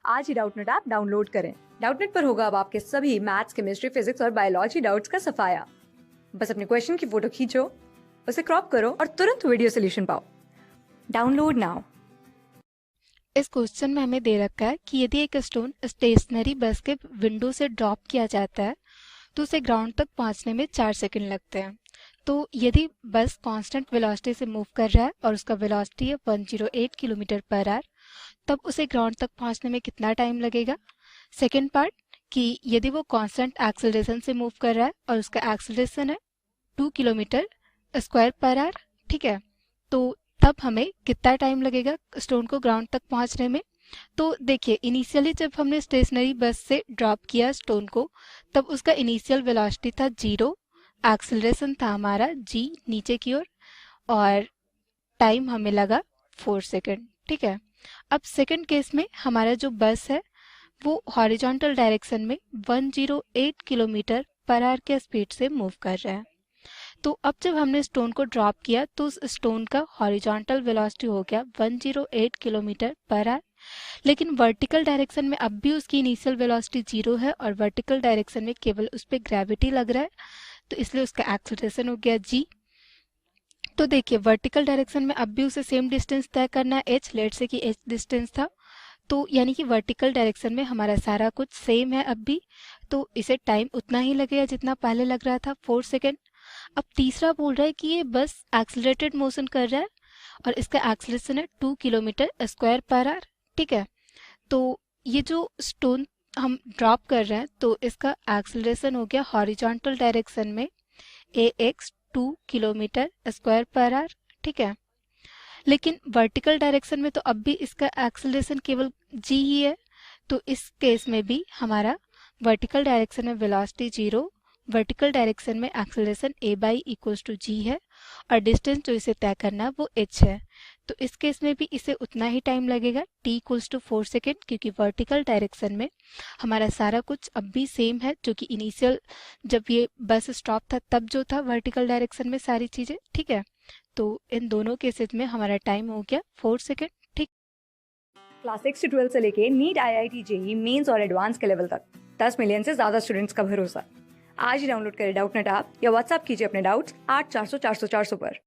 आज ही Doubtnut app download करें। Doubtnut पर होगा अब आपके सभी मैथ्स, केमिस्ट्री, फिजिक्स और बायोलॉजी डाउट्स का सफाया। बस अपने क्वेश्चन की फोटो खींचो, उसे क्रॉप करो और तुरंत वीडियो सोल्यूशन पाओ। Download now. इस क्वेश्चन में हमें दे रखा है कि यदि एक स्टोन स्टेशनरी बस के विंडो से ड्रॉप किया जाता है तो उसे ग्राउंड तक पहुंचने में 4 सेकंड लगते हैं। तो यदि बस कांस्टेंट वेलोसिटी से मूव कर रहा है और उसका वेलोसिटी है 108 किलोमीटर पर आवर, तब उसे ग्राउंड तक पहुंचने में कितना टाइम लगेगा। सेकेंड पार्ट कि यदि वो कांस्टेंट एक्सेलरेशन से मूव कर रहा है और उसका एक्सेलरेशन है 2 किलोमीटर स्क्वायर पर आवर, ठीक है, तो तब हमें कितना टाइम लगेगा स्टोन को ग्राउंड तक पहुंचने में। तो देखिए, इनिशियली जब हमने स्टेशनरी बस से ड्रॉप किया स्टोन को, तब उसका इनिशियल वेलोसिटी था 0, एक्सेलरेशन था हमारा g नीचे की ओर, और टाइम हमें लगा 4 सेकंड, ठीक है। अब सेकंड केस में हमारा जो बस है वो हॉरिजॉन्टल डायरेक्शन में 108 किलोमीटर पर आवर के स्पीड से मूव कर रहा है। तो अब जब हमने स्टोन को ड्रॉप किया तो उस स्टोन का हॉरिजॉन्टल वेलोसिटी हो गया 108 किलोमीटर पर आवर, लेकिन वर्टिकल डायरेक्शन में अब भी उसकी इनिशियल वेलोसिटी 0 है और वर्टिकल डायरेक्शन में केवल उस पर ग्रेविटी लग रहा है, तो इसलिए उसका एक्सेलरेशन हो गया g। तो देखिए, वर्टिकल डायरेक्शन में अब भी उसे सेम डिस्टेंस तय करना है h, लेट से कि h डिस्टेंस था, तो यानी कि वर्टिकल डायरेक्शन में हमारा सारा कुछ सेम है अब भी, तो इसे टाइम उतना ही लगेगा जितना पहले लग रहा था, 4 सेकेंड। अब तीसरा बोल रहा है कि ये बस एक्सेलरेटेड मोशन कर रहा है और इसका एक्सेलरेशन है 2 किलोमीटर स्क्वायर पर आवर, ठीक है। तो ये जो स्टोन हम ड्रॉप कर रहे हैं तो इसका एक्सेलरेशन हो गया हॉरिजॉन्टल डायरेक्शन में ax 2 kilometre square per hour, ठीक है। लेकिन वर्टिकल डायरेक्शन में तो अब भी इसका एक्सेलरेशन केवल g ही है, तो इस केस में भी हमारा वर्टिकल डायरेक्शन में वेलोसिटी 0, वर्टिकल डायरेक्शन में एक्सेलरेशन a बाई इक्वल्स टू g है और डिस्टेंस जो इसे तय करना है वो h है। तो इस केस में भी इसे उतना ही टाइम लगेगा t इक्वल्स टू 4 सेकेंड, क्योंकि वर्टिकल डायरेक्शन में हमारा सारा कुछ अब भी सेम है, जो कि इनिशियल जब ये बस स्टॉप था तब जो था वर्टिकल डायरेक्शन में सारी चीज़ें, ठीक है। तो इन दोनों केसेस में हमारा टाइम हो गया 4 सेकेंड, ठीक। क्लास 6 से 12 से लेके नीट, IIT, जेई मेंस और एडवांस के लेवल तक 10 मिलियन से ज्यादा स्टूडेंट्स का भरोसा। आज ही डाउनलोड करें डाउटनेट ऐप या व्हाट्सएप कीजिए अपने डाउट्स 8400 400 400 पर।